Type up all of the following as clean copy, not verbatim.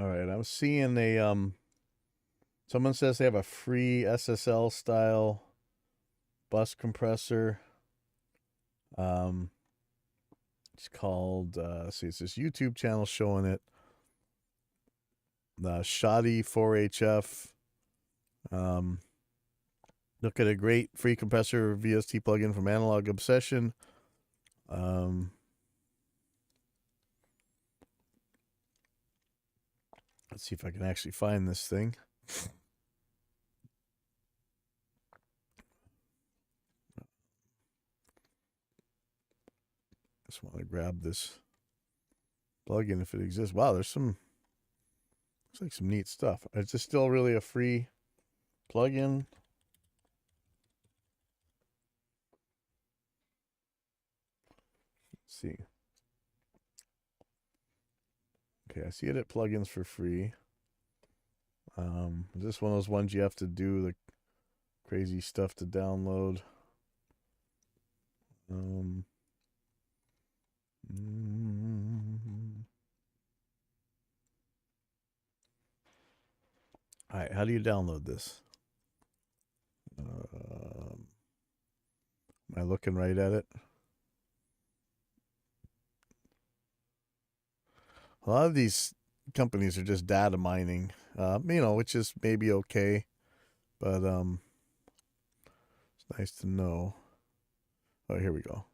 All right, I'm seeing a someone says they have a free SSL style bus compressor. Um it's called see it's this YouTube channel showing it. The Shoddy 4HF. Um Look at a great free compressor VST plugin from Analog Obsession. Um let's see if I can actually find this thing. Just want to grab this plugin if it exists. Wow, there's some looks like some neat stuff. Is this still really a free plugin? Let's see. Okay, I see it at plugins for free. Is this one of those ones you have to do the crazy stuff to download? Um, all right, how do you download this? Am I looking right at it? A lot of these companies are just data mining, which is maybe okay, but it's nice to know. Oh, here we go.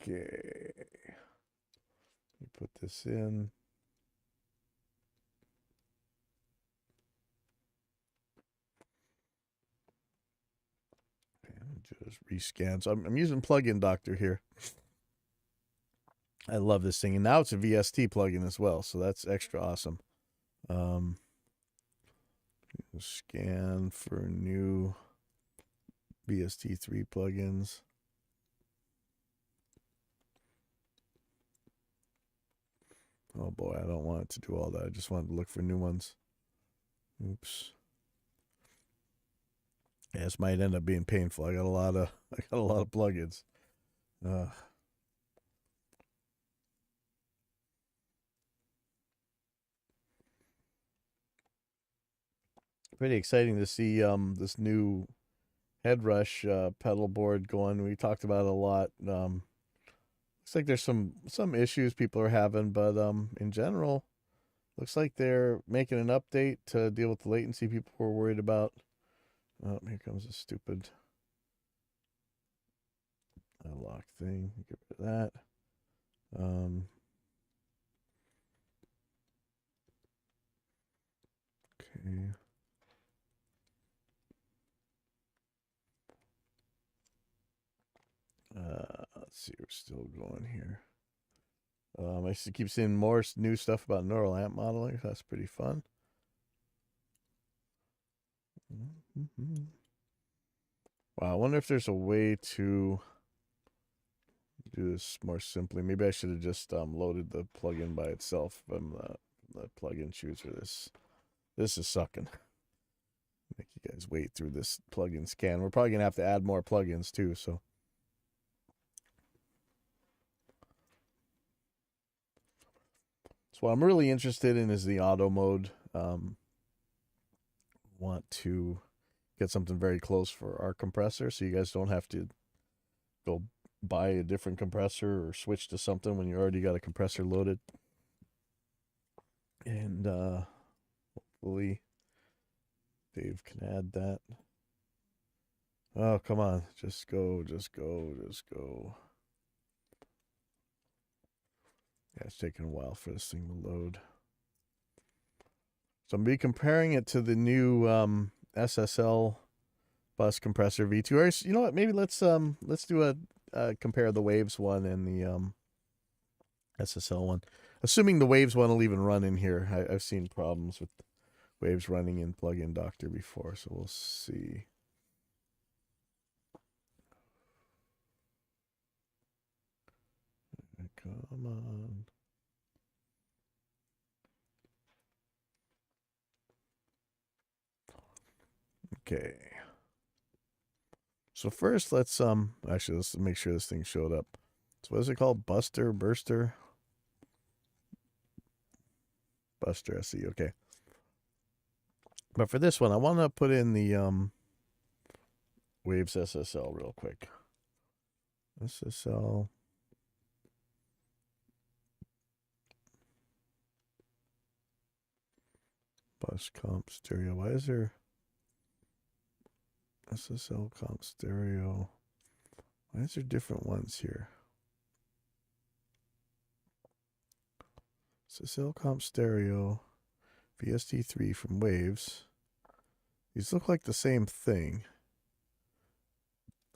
Okay, let me put this in. And just rescan. So I'm using Plugin Doctor here. I love this thing, and now it's a VST plugin as well, so that's extra awesome. Um, Scan for new VST3 plugins. Oh boy, I don't want it to do all that. I just wanted to look for new ones. Oops. Yeah, this might end up being painful. I got a lot of plugins. Pretty exciting to see this new headrush pedal board going. We talked about it a lot. Looks like there's some issues people are having, but in general, looks like they're making an update to deal with the latency people were worried about. Oh, here comes a stupid lock thing. Get rid of that. Okay. Let's see. We're still going here. I keep seeing more new stuff about neural amp modeling. That's pretty fun. Wow, I wonder if there's a way to do this more simply. Maybe I should have just loaded the plugin by itself from the plugin chooser. This is sucking. Make you guys wait through this plugin scan. We're probably gonna have to add more plugins too. So what I'm really interested in is the auto mode. Want to get something very close for our compressor, so you guys don't have to go buy a different compressor or switch to something when you already got a compressor loaded. And hopefully Dave can add that. Oh, come on. Just go. Yeah, it's taking a while for this thing to load. So I'm going to be comparing it to the new SSL bus compressor V2. Or, you know what? Maybe let's do a compare the Waves one and the SSL one. Assuming the Waves one will even run in here. I've seen problems with Waves running in Plugin Doctor before, so we'll see. Come on. Okay. So first, let's make sure this thing showed up. So what is it called? Burster, Buster SE. Okay. But for this one, I want to put in the Waves SSL real quick. SSL. Bus comp stereo. Why is there SSL comp stereo? Why is there different ones here? SSL comp stereo. VST3 from Waves. These look like the same thing.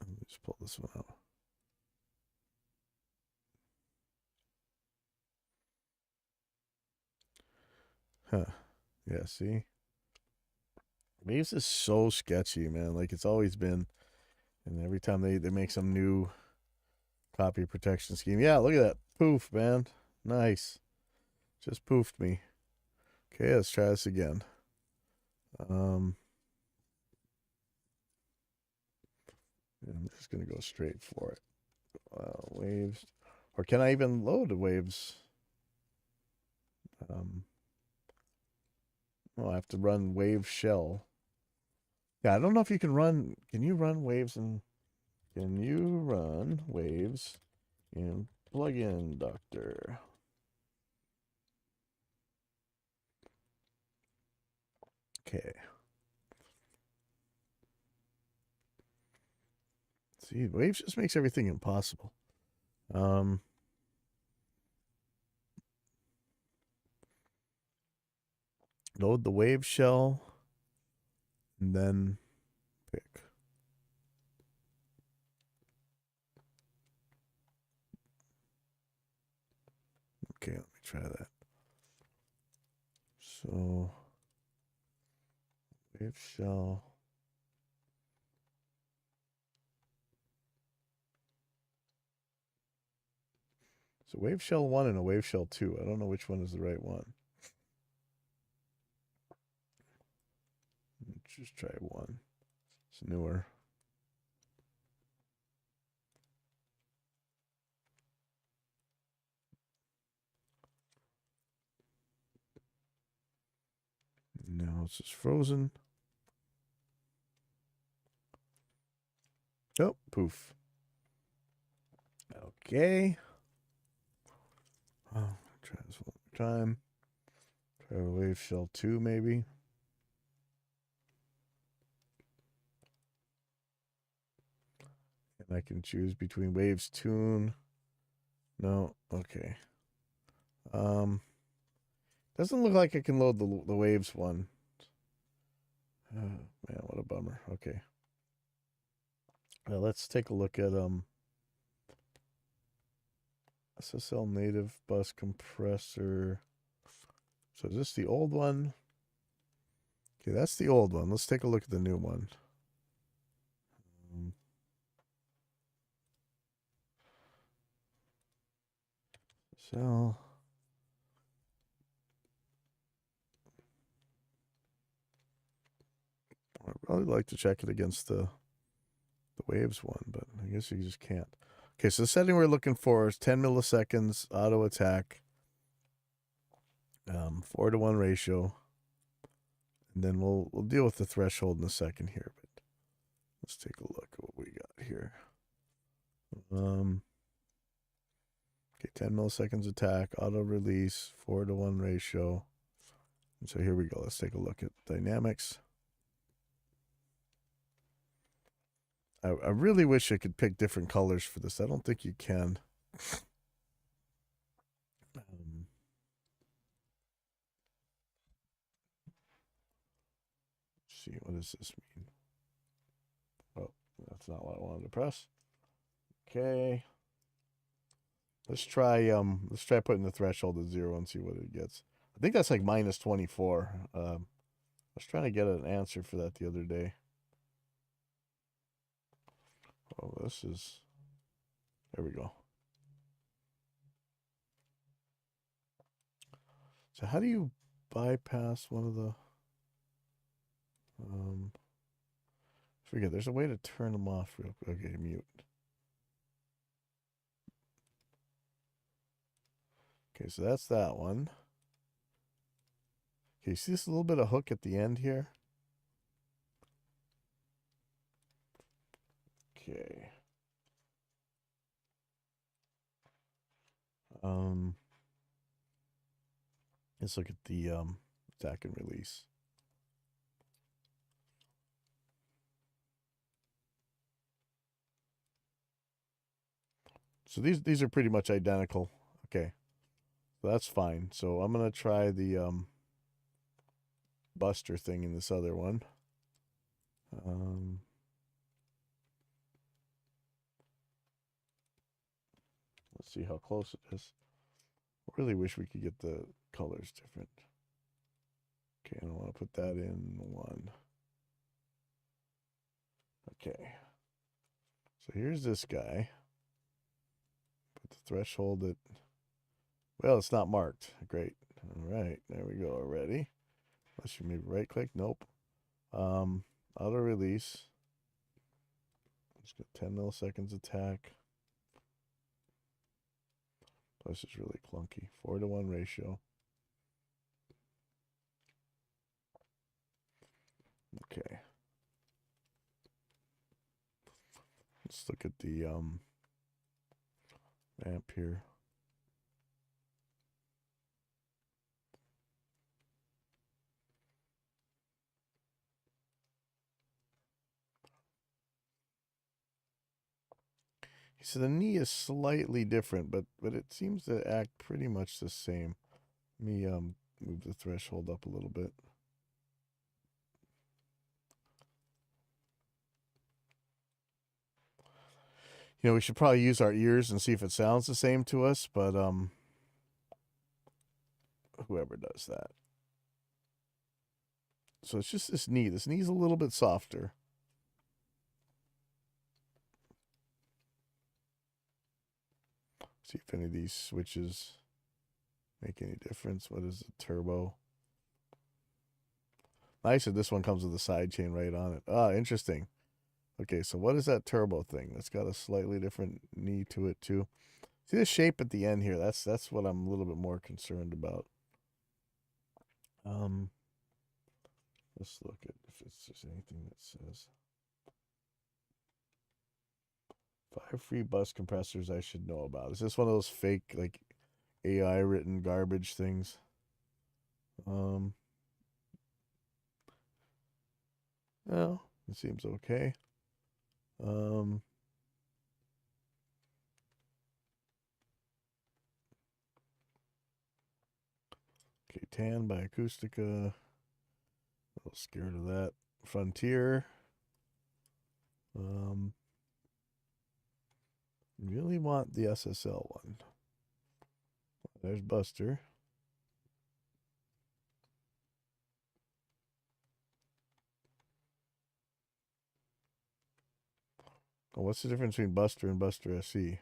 Let me just pull this one out. Huh. Yeah, see? Waves is so sketchy, man. Like it's always been. And every time they make some new copy protection scheme. Yeah, look at that. Poof, man. Nice. Just poofed me. Okay, let's try this again. I'm just going to go straight for it. Waves. Or can I even load the waves? I have to run wave shell. Yeah, I don't know if you can run. Can you run waves in plugin doctor? Okay. See, waves just makes everything impossible. Load the wave shell and then pick. Okay, let me try that. So wave shell. So wave shell 1 and a wave shell 2. I don't know which one is the right one. Let's just try 1. It's newer. Now it's just frozen. Oh, poof. Okay. Oh, try this one more time. Try wave shell 2 maybe. And I can choose between waves tune. No, okay. Doesn't look like I can load the waves one. Man, what a bummer. Okay. Now let's take a look at SSL native bus compressor. So is this the old one? Okay, that's the old one. Let's take a look at the new one. So I'd probably like to check it against the waves one, but I guess you just can't. Okay, so the setting we're looking for is 10 milliseconds auto attack, 4-to-1 ratio, and then we'll deal with the threshold in a second here. But let's take a look at what we got here. Okay, 10 milliseconds attack, auto release, 4-to-1 ratio. And so here we go. Let's take a look at dynamics. I really wish I could pick different colors for this. I don't think you can. Let's see, what does this mean? Oh, that's not what I wanted to press. Okay. Let's try putting the threshold at 0 and see what it gets. I think that's like minus 24. I was trying to get an answer for that the other day. Oh, this is, there we go. So how do you bypass one of the Forget, there's a way to turn them off real quick. Okay, mute. Okay, so that's that one. Okay, see this little bit of hook at the end here? Okay. Let's look at the attack and release. So these are pretty much identical. Okay. So that's fine. So I'm gonna try the Buster thing in this other one. Let's see how close it is. I really wish we could get the colors different. Okay, I don't want to put that in one. Okay. So here's this guy. Put the threshold at, well, it's not marked. Great. All right, there we go already. Unless you maybe right click. Nope. Auto release. Let's get 10 milliseconds attack. This is really clunky. 4-to-1 ratio. Okay. Let's look at the ramp here. So the knee is slightly different, but it seems to act pretty much the same. Let me move the threshold up a little bit. You know, we should probably use our ears and see if it sounds the same to us, but whoever does that. So it's just this knee. This knee's a little bit softer. See if any of these switches make any difference. What is the turbo? Nice that this one comes with a side chain right on it. Ah, interesting. Okay, so what is that turbo thing? That's got a slightly different knee to it too. See the shape at the end here? That's what I'm a little bit more concerned about. Let's look at if it's just anything that says 5 free bus compressors I should know about. Is this one of those fake like AI written garbage things? No, it seems okay. Okay, Tan by Acoustica. A little scared of that. Frontier. Really want the SSL one. There's Buster. Oh, what's the difference between Buster and Buster SE?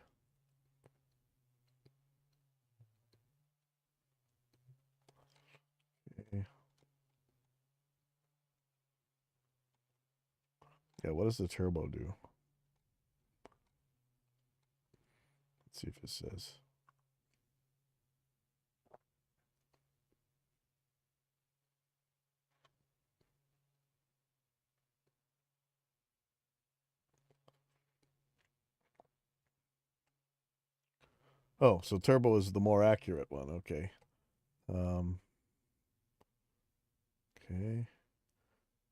Okay. Yeah, what does the turbo do? Let's see if it says. Oh, so turbo is the more accurate one. Okay. Okay.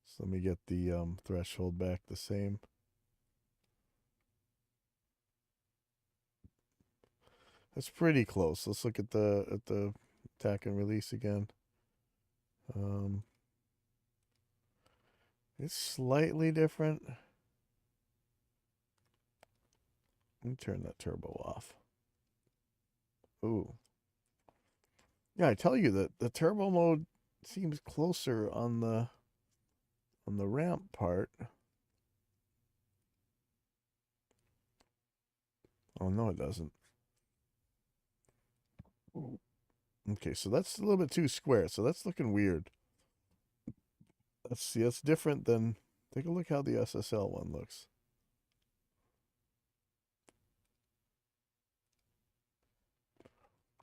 So let me get the threshold back the same. That's pretty close. Let's look at the attack and release again. It's slightly different. Let me turn that turbo off. Ooh. Yeah, I tell you that the turbo mode seems closer on the ramp part. Oh no, it doesn't. Okay, so that's a little bit too square. So that's looking weird. Let's see, that's different than Take a look how the SSL one looks.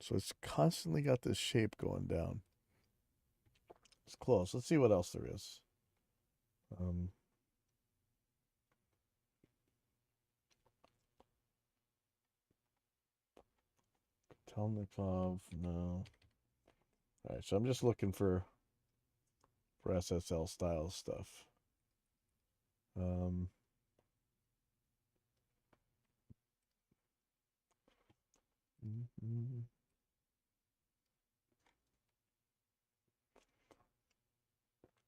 So it's constantly got this shape going down. It's close. Let's see what else there is. Telnikov, no. All right, so I'm just looking for SSL style stuff.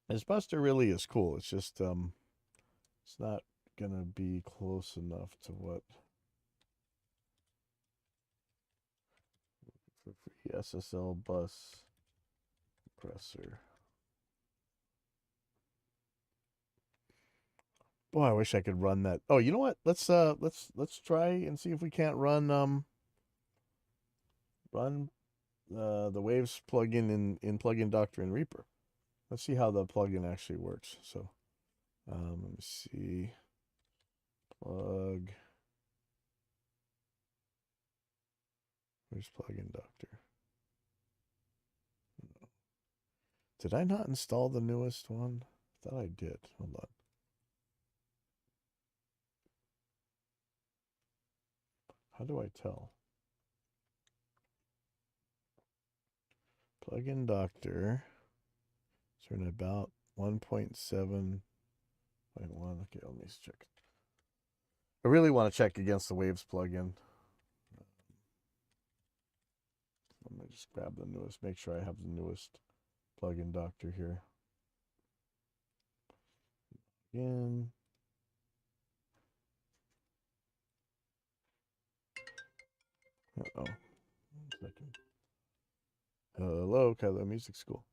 This Buster really is cool. It's just it's not gonna be close enough to what for free SSL bus compressor. Boy, I wish I could run that. Oh, you know what? Let's try and see if we can't run the Waves plugin in plugin Doctor and Reaper. Let's see how the plugin actually works. So let me see. Plug. Where's plugin Doctor? Did I not install the newest one? I thought I did. Hold on. How do I tell? Plugin Doctor. So we're in about 1.7.1. Okay, let me check. I really want to check against the Waves plugin. Let me just grab the newest, make sure I have the newest plugin Doctor here. Again. Uh-oh. 1 second. Hello, Kylo Music School.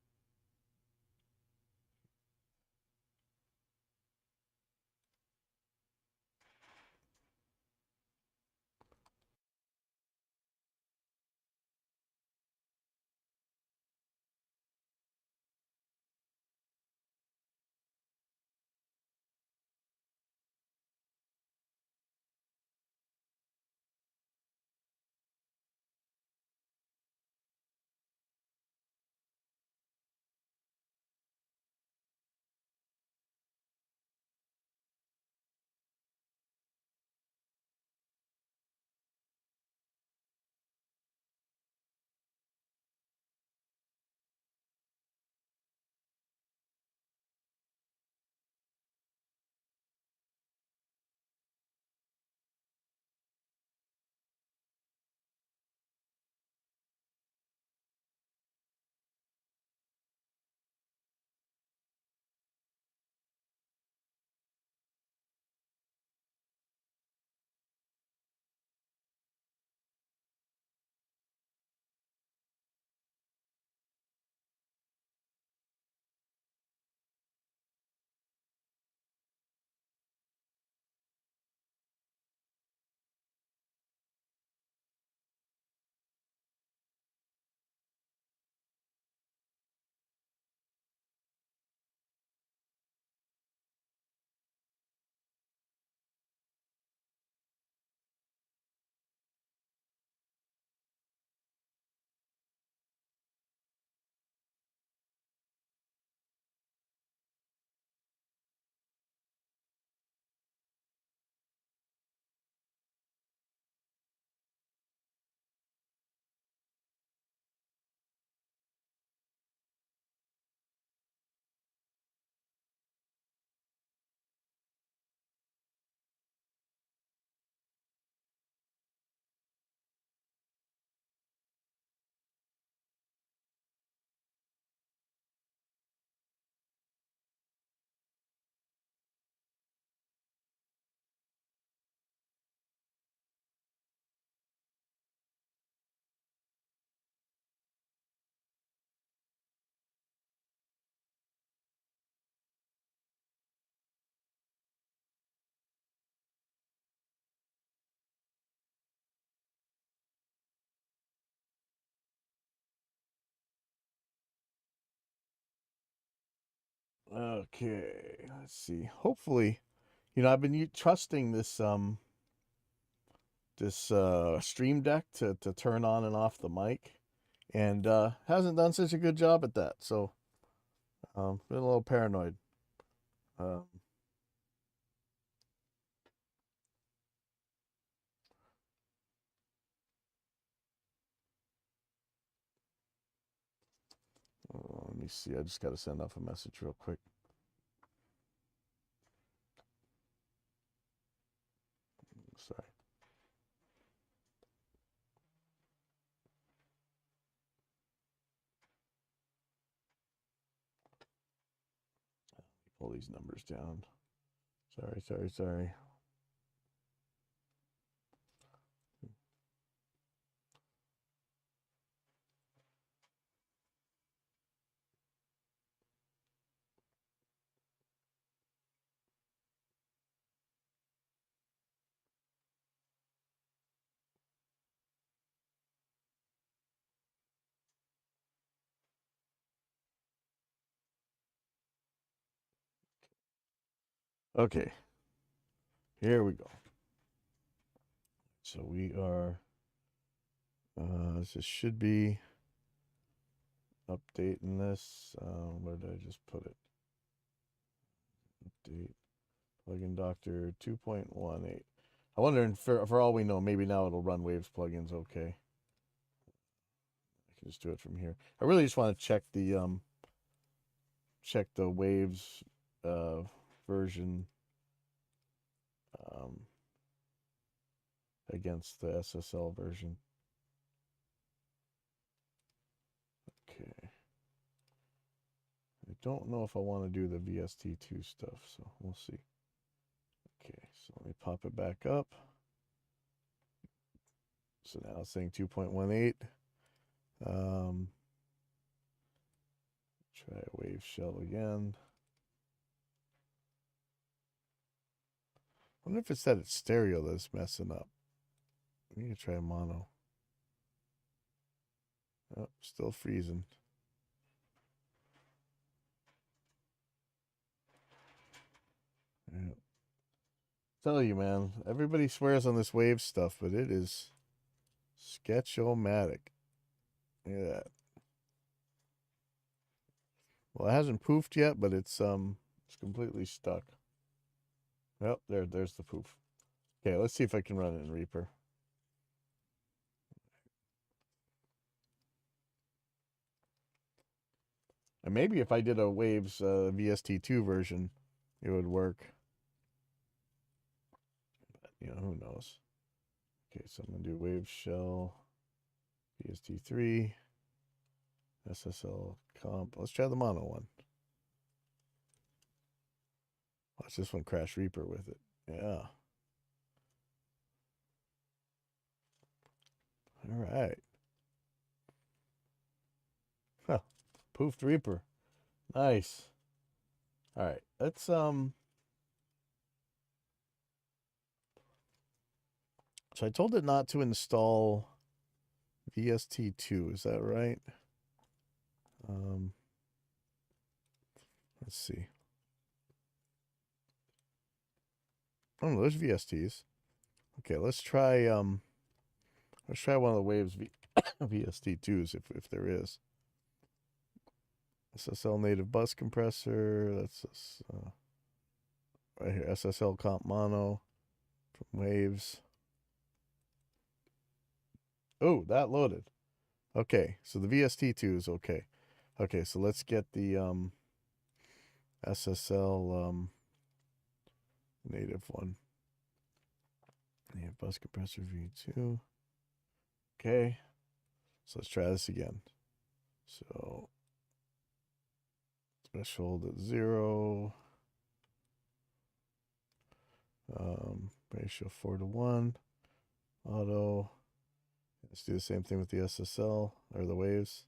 Okay, let's see. Hopefully, I've been trusting this Stream Deck to turn on and off the mic, and hasn't done such a good job at that. So, been a little paranoid. Um, let me see. I just got to send off a message real quick. Sorry. Pull these numbers down. Sorry. Okay, here we go. So we are. This should be updating this. Where did I just put it? Update plugin doctor 2.18. I wonder, for all we know, maybe now it'll run Waves plugins okay. I can just do it from here. I really just want to check the Waves version um, against the SSL version. Okay. I don't know if I want to do the VST2 stuff, so we'll see. Okay, so let me pop it back up. So now it's saying 2.18. Try a wave shell again. I wonder if it's that it's stereo that's messing up. We can try mono. Oh, still freezing. Yeah. Tell you, man, everybody swears on this wave stuff, but it is sketch-o-matic. Look at that. Well, it hasn't poofed yet, but it's completely stuck. Oh, there's the poof. Okay, let's see if I can run it in Reaper. And maybe if I did a Waves VST2 version, it would work. But, who knows? Okay, so I'm going to do Wave Shell, VST3, SSL comp. Let's try the mono one. Watch this one crash Reaper with it. Yeah. All right. Huh. Poofed Reaper. Nice. All right. Let's So I told it not to install VST2. Is that right? Let's see. Oh, no, there's VSTs. Okay, let's try one of the Waves VST2s if there is. SSL native bus compressor. That's this, right here. SSL comp mono from Waves. Oh, that loaded. Okay, so the VST2 is okay. Okay, so let's get the SSL native one. Native bus compressor V2. Okay, so let's try this again. So threshold at 0. Ratio 4:1. Auto. Let's do the same thing with the SSL or the Waves.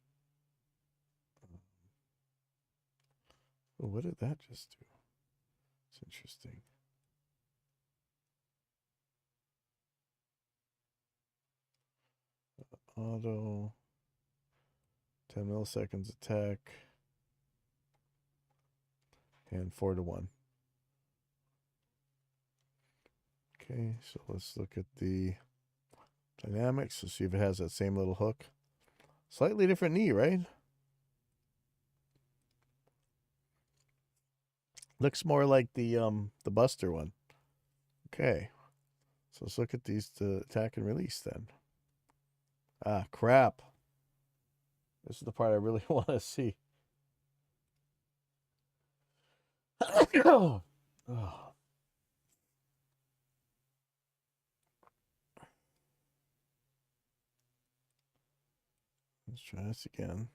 Oh, what did that just do? It's interesting. Auto. 10 milliseconds attack. and 4 to 1. Okay, so let's look at the dynamics to see if it has that same little hook. Slightly different knee, right? Looks more like the Buster one. Okay, so let's look at these to attack and release then. Ah, crap. This is the part I really want to see. Oh. Let's try this again.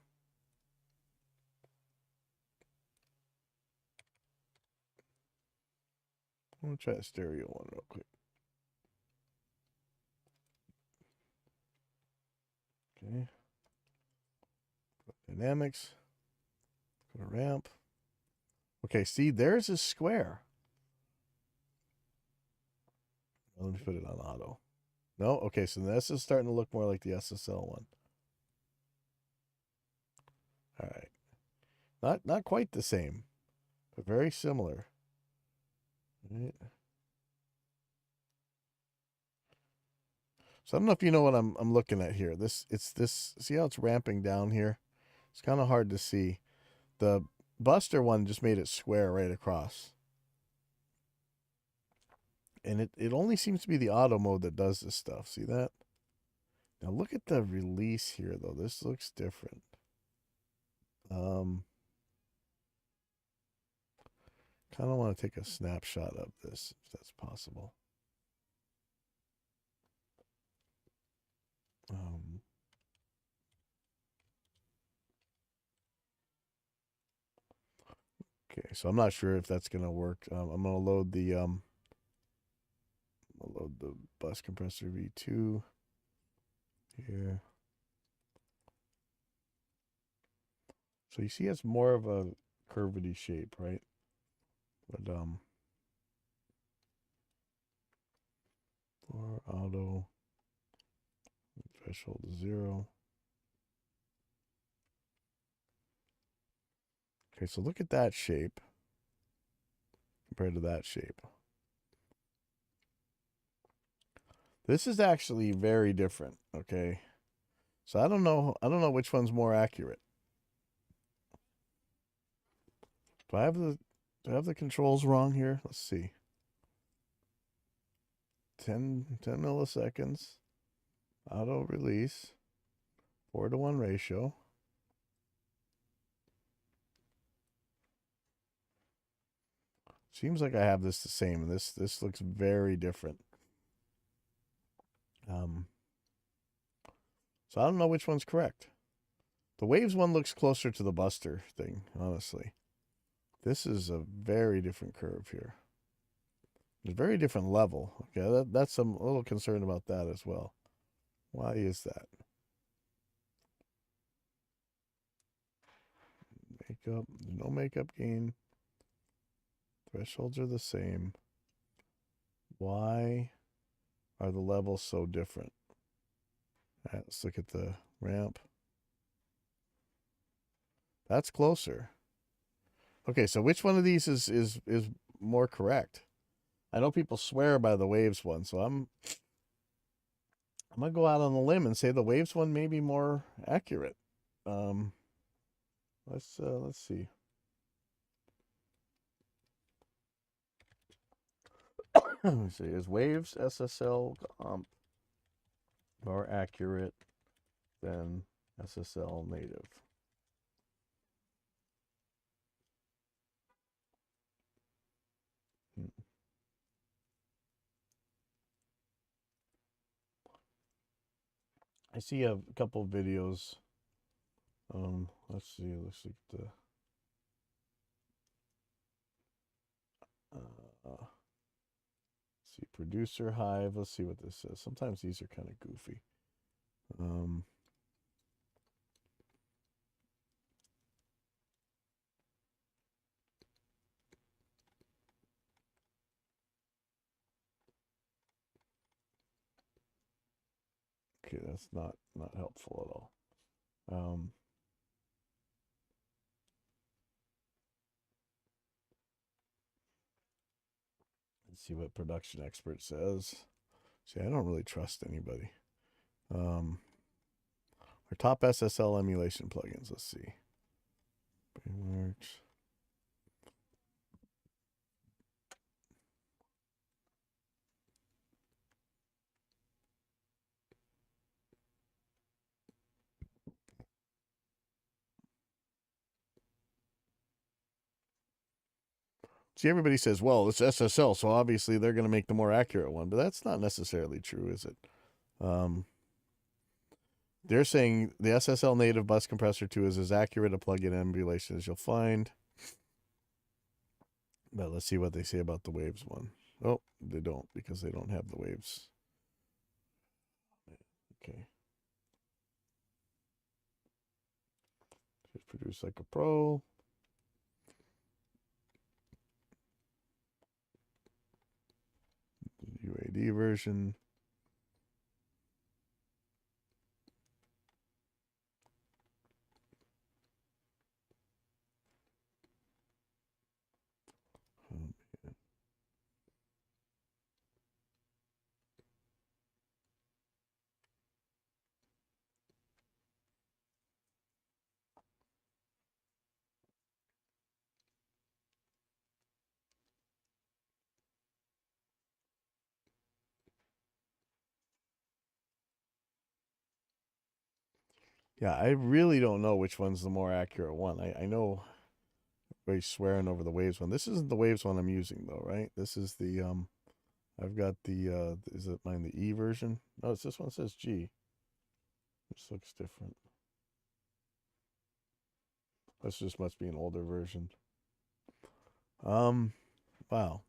I'm going to try the stereo one real quick. Okay. Dynamics. Go to ramp. Okay, see, there's a square. Let me put it on auto. No? Okay, so this is starting to look more like the SSL one. All right. Not quite the same, but very similar. All right. So I don't know if you know what I'm looking at here. It's this. See how it's ramping down here? It's kind of hard to see. The Buster one just made it square right across. And it only seems to be the auto mode that does this stuff. See that? Now look at the release here though. This looks different. Kind of want to take a snapshot of this if that's possible. Okay, so I'm not sure if that's gonna work. I'm gonna load the bus compressor V2 here. So you see it's more of a curvedy shape, right? But for auto threshold to 0. Okay, so look at that shape compared to that shape. This is actually very different, okay? So I don't know which one's more accurate. Do I have the controls wrong here? Let's see. 10 milliseconds. Auto release. 4 to 1 ratio. Seems like I have this the same. This looks very different. So I don't know which one's correct. The Waves one looks closer to the Buster thing, honestly. This is a very different curve here. It's a very different level. Okay, that's I'm a little concerned about that as well. Why is that? Makeup, no makeup gain. Thresholds are the same. Why are the levels so different? All right, let's look at the ramp. That's closer. Okay, so which one of these is more correct? I know people swear by the Waves one, so I'm gonna go out on a limb and say the Waves one may be more accurate. Let's see. Let me see. Is Waves SSL more accurate than SSL native? I see a couple of videos. Let's see. Let's see the. See producer Hive. Let's see what this says. Sometimes these are kind of goofy. Okay, that's not helpful at all. Let's see what production expert says. See, I don't really trust anybody. Our top SSL emulation plugins. Let's see. Works. See, everybody says, well, it's SSL, so obviously they're going to make the more accurate one, but that's not necessarily true, is it? They're saying the SSL native bus compressor 2 is as accurate a plugin emulation as you'll find. But let's see what they say about the Waves one. Oh, they don't, because they don't have the Waves. Okay. Just produce like a pro. UAD version. Yeah, I really don't know which one's the more accurate one. I know everybody's swearing over the Waves one. This isn't the Waves one I'm using though, right? This is the I've got the is it mine the E version? No, it's this one says G. This looks different. This just must be an older version. Wow.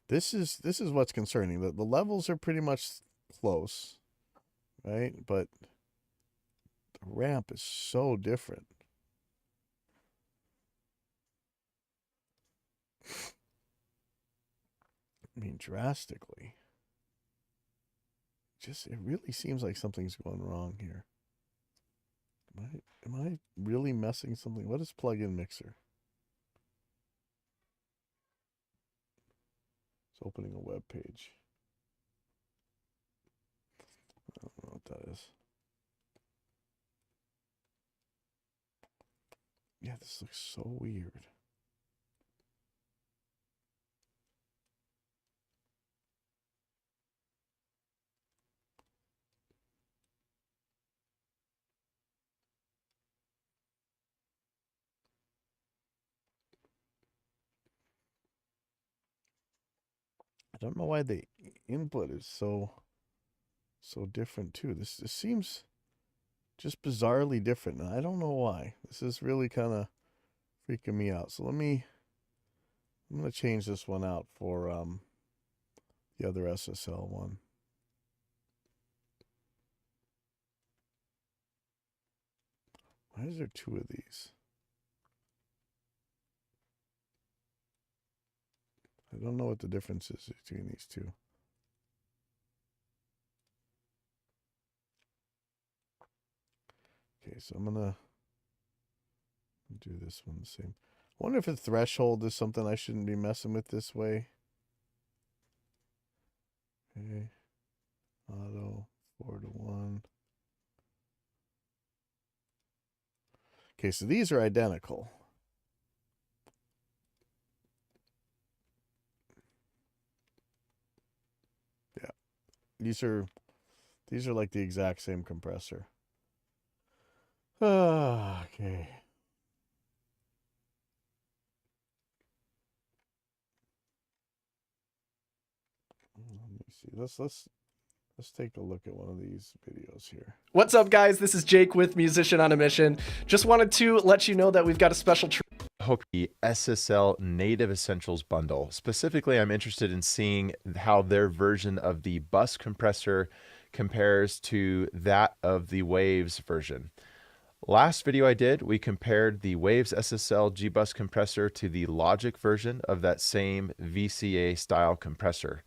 This is what's concerning. The levels are pretty much close, right? But the ramp is so different. I mean, drastically. Just it really seems like something's going wrong here. Am I really messing something? What is plug-in mixer? It's opening a web page. I don't know what that is. Yeah, this looks so weird. I don't know why the input is so different too. This seems just bizarrely different, and I don't know why. This is really kind of freaking me out. So I'm gonna change this one out for the other SSL one. Why is there two of these? I don't know what the difference is between these two. Okay, so I'm gonna do this one the same. I wonder if the threshold is something I shouldn't be messing with this way. Okay, auto 4-to-1. Okay, so these are identical. Yeah, these are like the exact same compressor. Okay. Let me see. Let's take a look at one of these videos here. What's up, guys? This is Jake with Musician on a Mission. Just wanted to let you know that we've got a special hope the SSL Native Essentials bundle. Specifically, I'm interested in seeing how their version of the bus compressor compares to that of the Waves version. Last video I did, we compared the Waves SSL G-Bus compressor to the Logic version of that same VCA style compressor.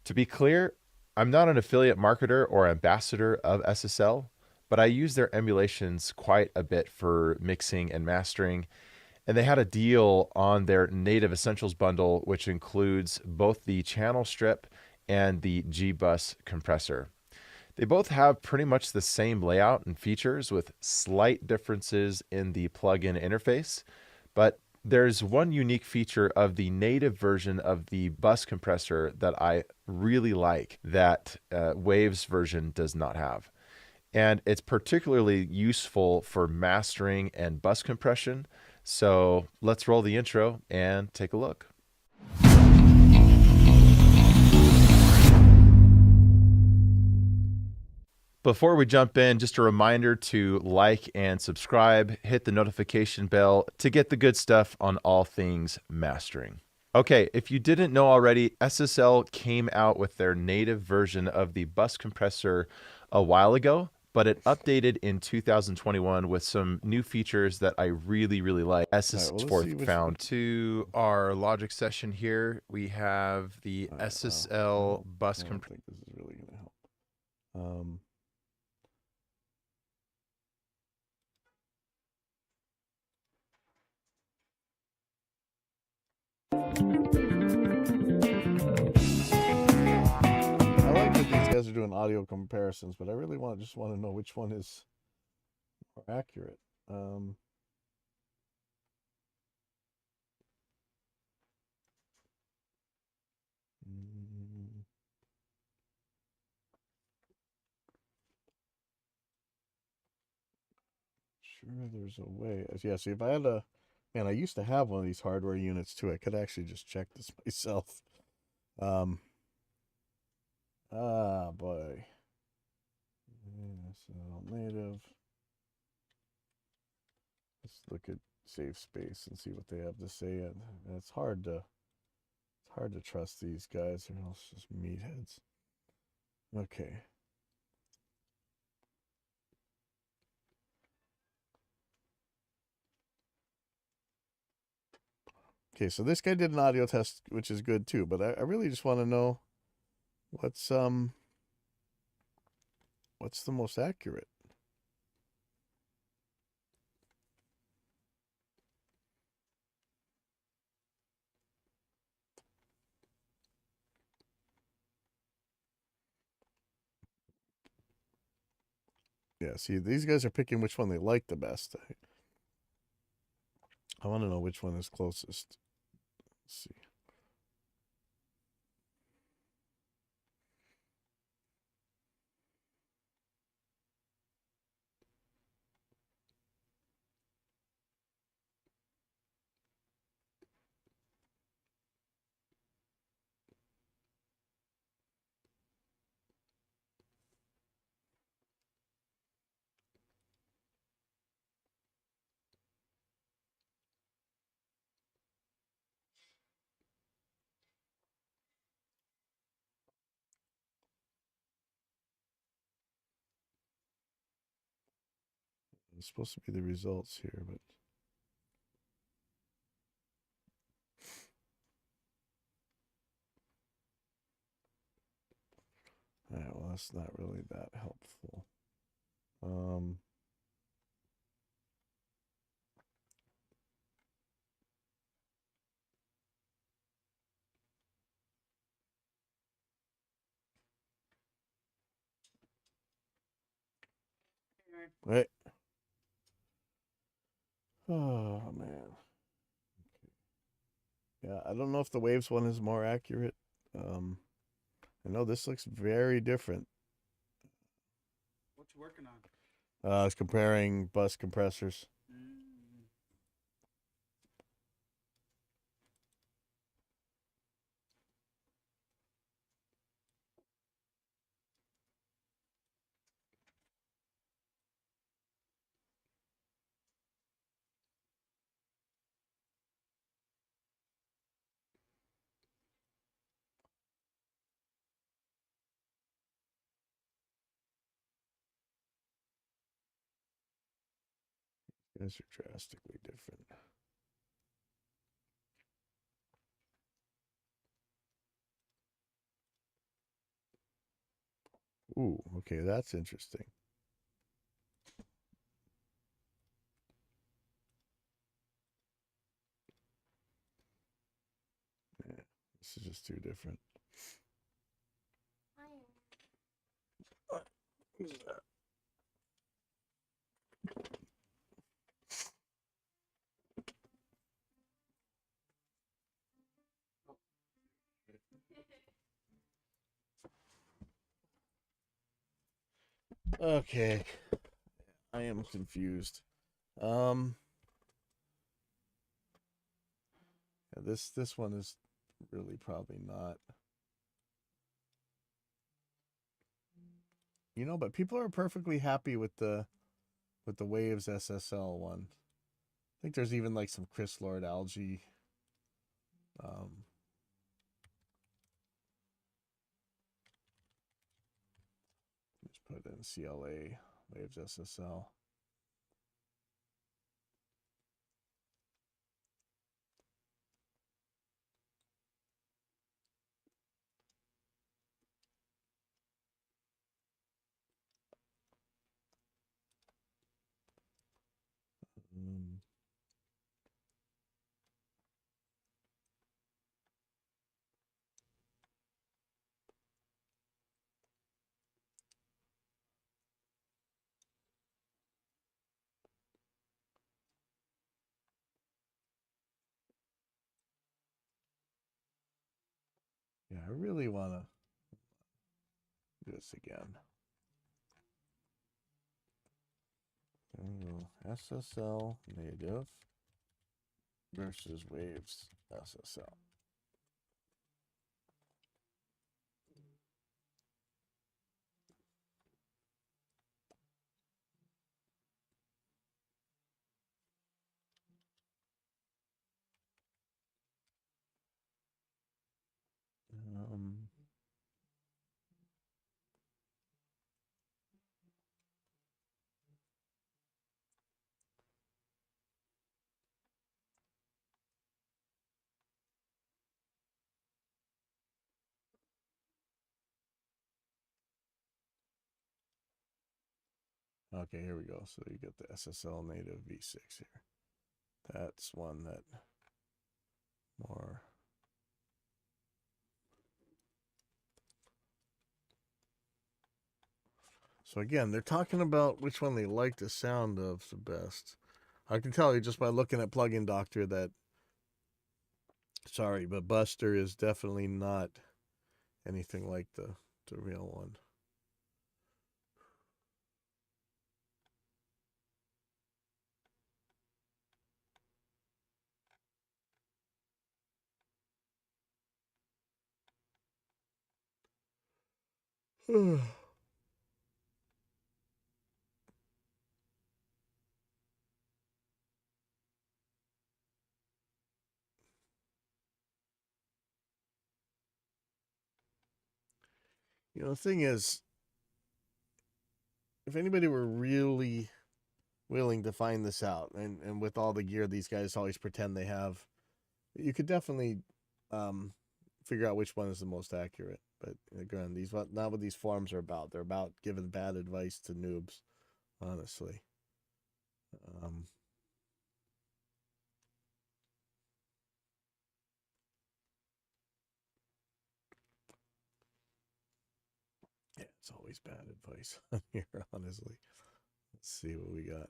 To be clear, I'm not an affiliate marketer or ambassador of SSL, but I use their emulations quite a bit for mixing and mastering. And they had a deal on their Native Essentials bundle, which includes both the channel strip and the G-Bus compressor. They both have pretty much the same layout and features with slight differences in the plugin interface, but there's one unique feature of the native version of the bus compressor that I really like that Waves version does not have. And it's particularly useful for mastering and bus compression. So let's roll the intro and take a look. Before we jump in, just a reminder to like and subscribe, hit the notification bell to get the good stuff on all things mastering. Okay, if you didn't know already, SSL came out with their native version of the bus compressor a while ago, but it updated in 2021 with some new features that I really like. SSL found to our logic session here. We have the SSL bus compressor. I don't think this is really going to help. I like that these guys are doing audio comparisons, but I really just want to know which one is more accurate. Sure, there's a way. Yeah, see, if I had a, man, I used to have one of these hardware units too. I could actually just check this myself. Boy. SSL native. Let's look at Safe Space and see what they have to say. And it's hard to trust these guys. They're all just meatheads. Okay. Okay, so this guy did an audio test, which is good too, but I really just want to know what's the most accurate. Yeah, see, these guys are picking which one they like the best. I want to know which one is closest. Let's see. It's supposed to be the results here, but all right, well, that's not really that helpful. Right. Oh man. Yeah, I don't know if the Waves one is more accurate. I know this looks very different. What you working on? I was comparing bus compressors. These are drastically different. Ooh, okay, that's interesting. This is just too different. Okay, I am confused. Um, yeah, this one is really probably not. You know, but people are perfectly happy with the Waves SSL one. I think there's even like some Chris Lord algae. Um, just put in CLA Waves SSL. Um, yeah, I really want to do this again. SSL native versus Waves SSL. Um, okay, here we go. So you get the SSL native V6 here. That's one that more. So again, they're talking about which one they like the sound of the best. I can tell you just by looking at Plugin Doctor that, sorry, but Buster is definitely not anything like the real one. You know, the thing is, if anybody were really willing to find this out, and with all the gear these guys always pretend they have, you could definitely figure out which one is the most accurate. But again, these not what these forums are about. They're about giving bad advice to noobs, honestly. Um, yeah, it's always bad advice on here, honestly. Let's see what we got.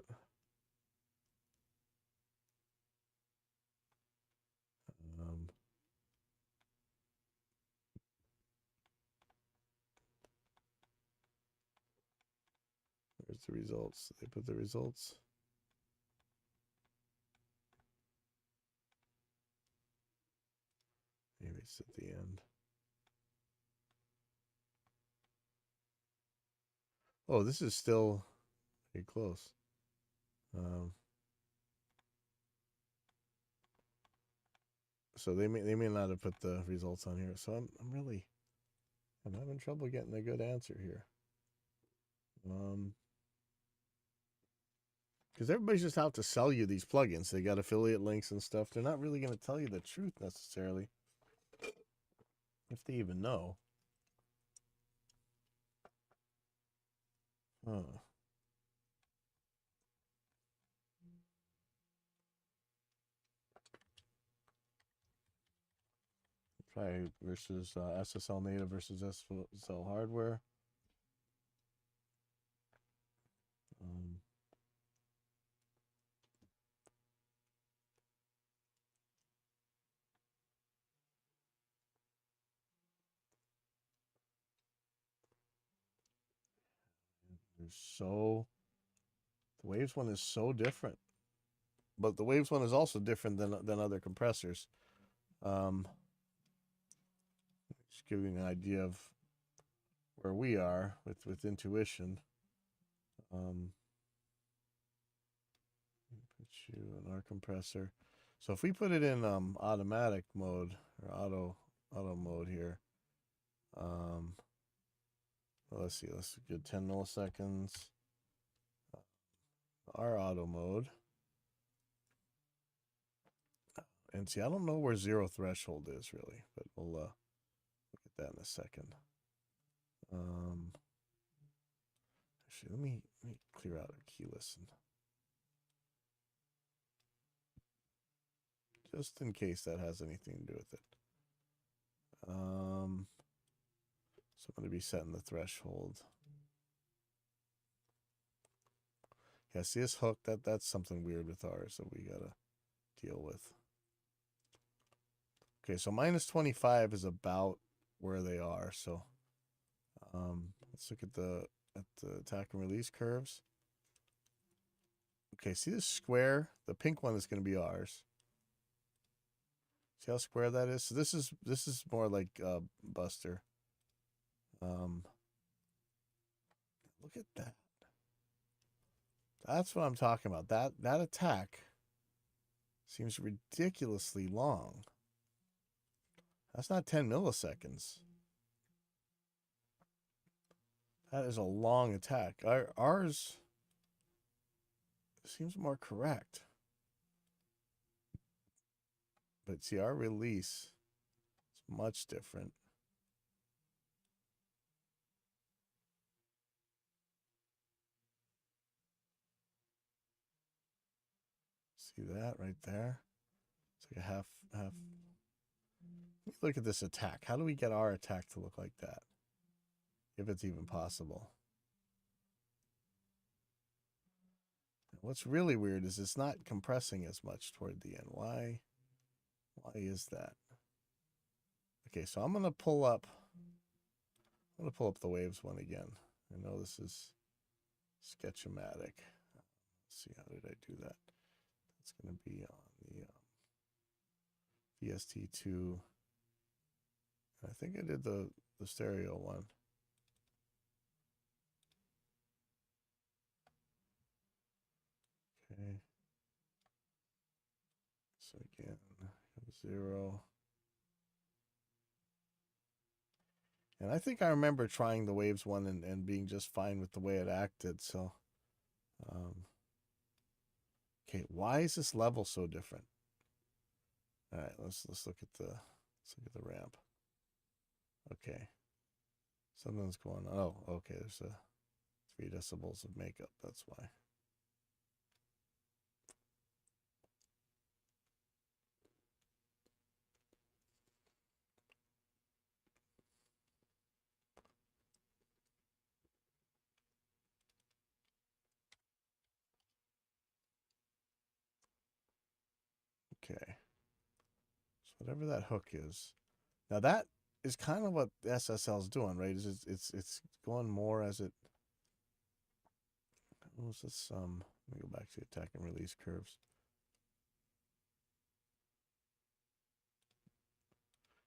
Um, Where's the results? They put the results. Maybe it's at the end. Oh, this is still pretty close. So they may not have put the results on here. So I'm having trouble getting a good answer here. Because everybody's just out to sell you these plugins. They got affiliate links and stuff. They're not really going to tell you the truth necessarily, if they even know. Huh. Probably versus SSL native versus SSL hardware. Um, the Waves one is so different, but the Waves one is also different than other compressors. Just giving an idea of where we are with intuition. Put you in our compressor. So if we put it in automatic mode or auto mode here, well, let's see, let's get 10 milliseconds. Our auto mode. And see, I don't know where zero threshold is really, but we'll look at that in a second. Actually, let me clear out a key listen. Just in case that has anything to do with it. So I'm going to be setting the threshold. Yeah, see this hook? That's something weird with ours that we gotta deal with. Okay, so minus 25 is about where they are. So let's look at the attack and release curves. Okay, see this square? The pink one is going to be ours. See how square that is? So this is more like Buster. Look at that. That's what I'm talking about. That attack seems ridiculously long. That's not 10 milliseconds. That is a long attack. Ours seems more correct. But see, our release is much different. See that right there? It's like a half. Look at this attack. How do we get our attack to look like that? If it's even possible. What's really weird is it's not compressing as much toward the end. Why is that? Okay, so I'm gonna pull up the Waves one again. I know this is sketchmatic. Let's see, how did I do that? That's gonna be on the VST2. I think I did the stereo one. Okay. So again, 0. And I think I remember trying the Waves one and being just fine with the way it acted. So, okay, why is this level so different? All right, let's look at the ramp. Okay, something's going on. Oh, okay, there's a 3 decibels of makeup. That's why. Okay. So whatever that hook is. Now that is kind of what the SSL is doing, right? It's going more as it. What was this? Let me go back to attack and release curves.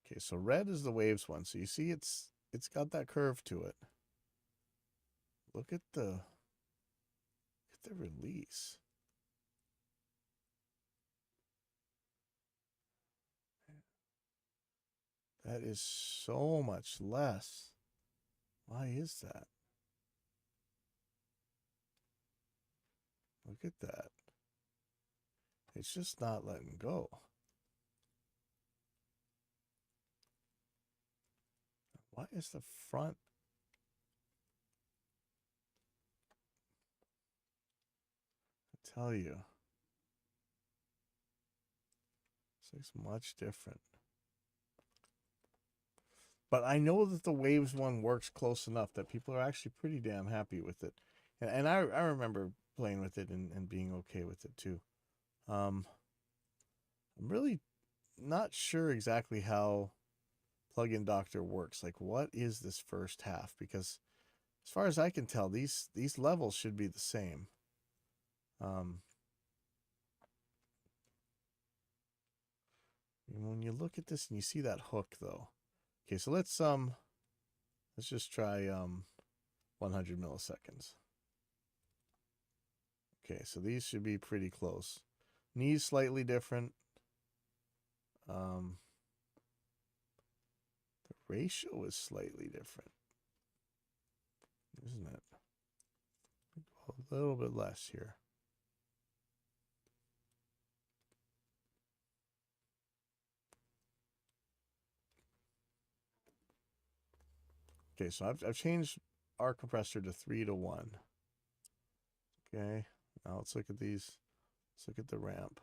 Okay, so red is the Waves one. So you see it's got that curve to it. Look at the release. That is so much less. Why is that? Look at that. It's just not letting go. Why is the front? I tell you. This looks much different. But I know that the Waves one works close enough that people are actually pretty damn happy with it. And I remember playing with it and being okay with it too. I'm really not sure exactly how Plugin Doctor works. Like, what is this first half? Because as far as I can tell, these levels should be the same. And when you look at this and you see that hook though. Okay, so let's just try 100 milliseconds. Okay, so these should be pretty close. Knees slightly different. The ratio is slightly different, isn't it? A little bit less here. Okay, so I've changed our compressor to 3-to-1. Okay, now let's look at these. Let's look at the ramp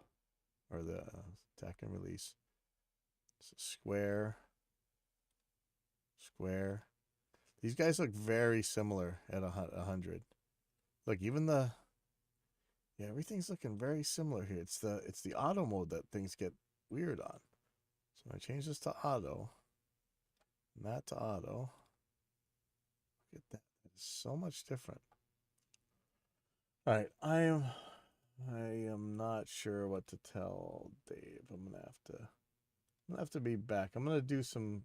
or the attack and release. So square, square. These guys look very similar at 100. Look, even the everything's looking very similar here. It's the auto mode that things get weird on. So I change this to auto, and that to auto. Look at that. It's so much different. All right, I am not sure what to tell Dave. I'm gonna have to be back. I'm gonna do some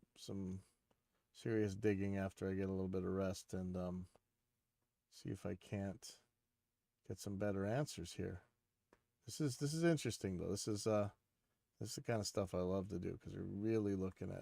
serious digging after I get a little bit of rest and see if I can't get some better answers here. This is interesting though. This is the kind of stuff I love to do because we're really looking at